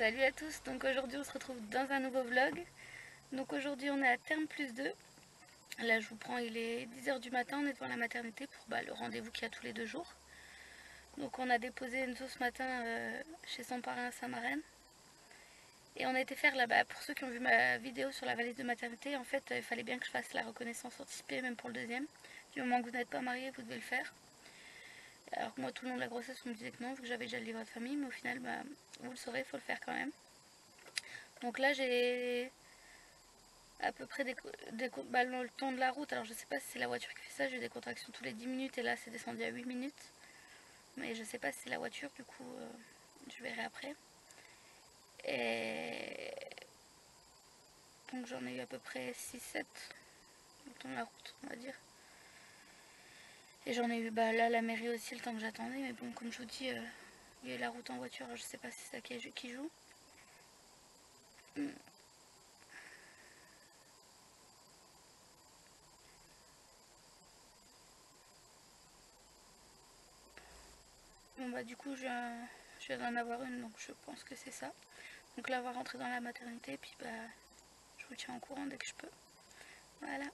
Salut à tous, donc aujourd'hui on se retrouve dans un nouveau vlog. Donc aujourd'hui on est à terme plus 2. Là je vous prends, il est 10 h du matin, on est devant la maternité pour le rendez-vous qu'il y a tous les 2 jours. Donc on a déposé Enzo ce matin chez son parrain à Saint-Marène. Et on a été faire là-bas, pour ceux qui ont vu ma vidéo sur la valise de maternité, en fait il fallait bien que je fasse la reconnaissance anticipée même pour le deuxième. Du moment que vous n'êtes pas marié, vous devez le faire. Alors que moi tout le long de la grossesse on me disait que non, vu que j'avais déjà le livret de famille, mais au final vous le saurez, il faut le faire quand même. Donc là j'ai à peu près le temps de la route. Alors je sais pas si c'est la voiture qui fait ça, j'ai des contractions tous les 10 minutes et là c'est descendu à 8 minutes. Mais je sais pas si c'est la voiture, du coup je verrai après. Et donc j'en ai eu à peu près 6-7 le temps de la route, on va dire. Et j'en ai eu là la mairie aussi le temps que j'attendais, mais bon comme je vous dis, il y a eu la route en voiture, je sais pas si c'est ça qui joue. Bon bah du coup je viens d'en avoir une, donc je pense que c'est ça. Donc là on va rentrer dans la maternité, puis bah je vous tiens au courant dès que je peux. Voilà.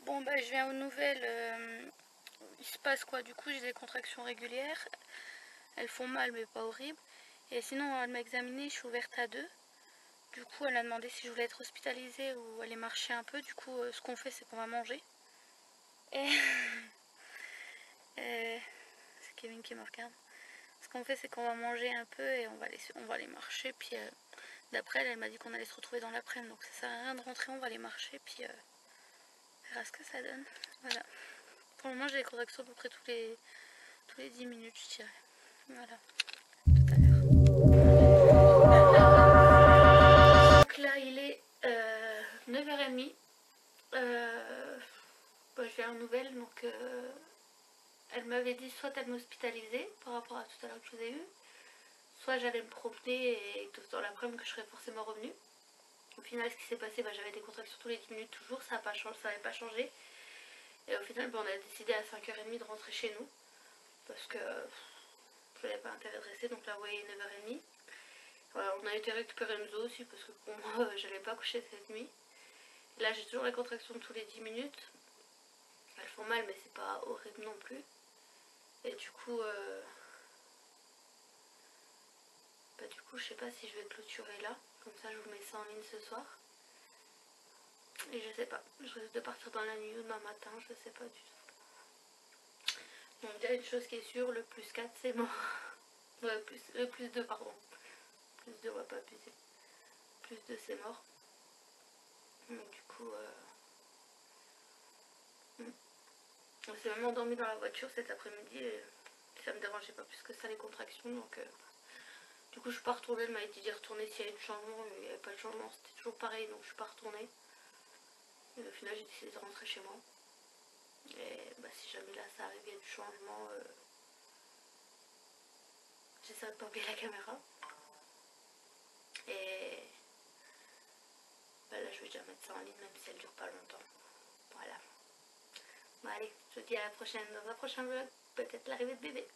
Bon bah je viens aux nouvelles, il se passe quoi? Du coup j'ai des contractions régulières, elles font mal mais pas horribles. Et sinon elle m'a examinée, je suis ouverte à 2. Du coup elle a demandé si je voulais être hospitalisée ou aller marcher un peu. Du coup ce qu'on fait c'est qu'on va manger. Et c'est Kevin qui me regarde. Ce qu'on fait c'est qu'on va manger un peu et on va aller marcher. Puis d'après elle m'a dit qu'on allait se retrouver dans l'après-midi. Donc ça sert à rien de rentrer, on va aller marcher. Puis on verra ce que ça donne. Voilà. Pour le moment j'ai des contractions à peu près tous les 10 minutes je dirais. Voilà. Tout à l'heure. Donc là il est 9h30. Bah, je viens aux nouvelles, donc elle m'avait dit soit elle m'hospitalisait par rapport à tout à l'heure que je vous ai eu, soit j'allais me promener et dans l'après-midi que je serais forcément revenue. Au final ce qui s'est passé, j'avais des contractions tous les 10 minutes toujours, ça n'avait pas changé. Et au final on a décidé à 5h30 de rentrer chez nous parce que je n'avais pas intérêt de rester, donc là vous voyez 9h30. Voilà, on a été récupérer Enzo aussi parce que pour moi j'allais pas coucher cette nuit. Et là j'ai toujours les contractions tous les 10 minutes. Elles font mal mais c'est pas horrible non plus. Et du coup je sais pas si je vais clôturer là. Comme ça je vous mets ça en ligne ce soir. Et je sais pas, je risque de partir dans la nuit ou demain matin, je sais pas du tout. Donc il y a une chose qui est sûre, le plus 4 c'est mort. Ouais, le plus 2 pardon. Plus 2 on va pas abuser. Plus 2 c'est mort. Donc du coup on s'est même endormi dans la voiture cet après-midi et ça me dérangeait pas plus que ça les contractions, donc du coup je suis pas retournée. Elle m'a dit d'y retourner s'il y avait du changement, il n'y avait pas de changement, c'était toujours pareil, donc je suis pas retournée. Et au final j'ai décidé de rentrer chez moi. Et si jamais là ça arrive, il y a du changement, j'essaierai de pas oublier la caméra. Et là je vais déjà mettre ça en ligne même si elle dure pas longtemps. Voilà. Bon allez, je vous dis à la prochaine, dans un prochain vlog, peut-être l'arrivée de bébé.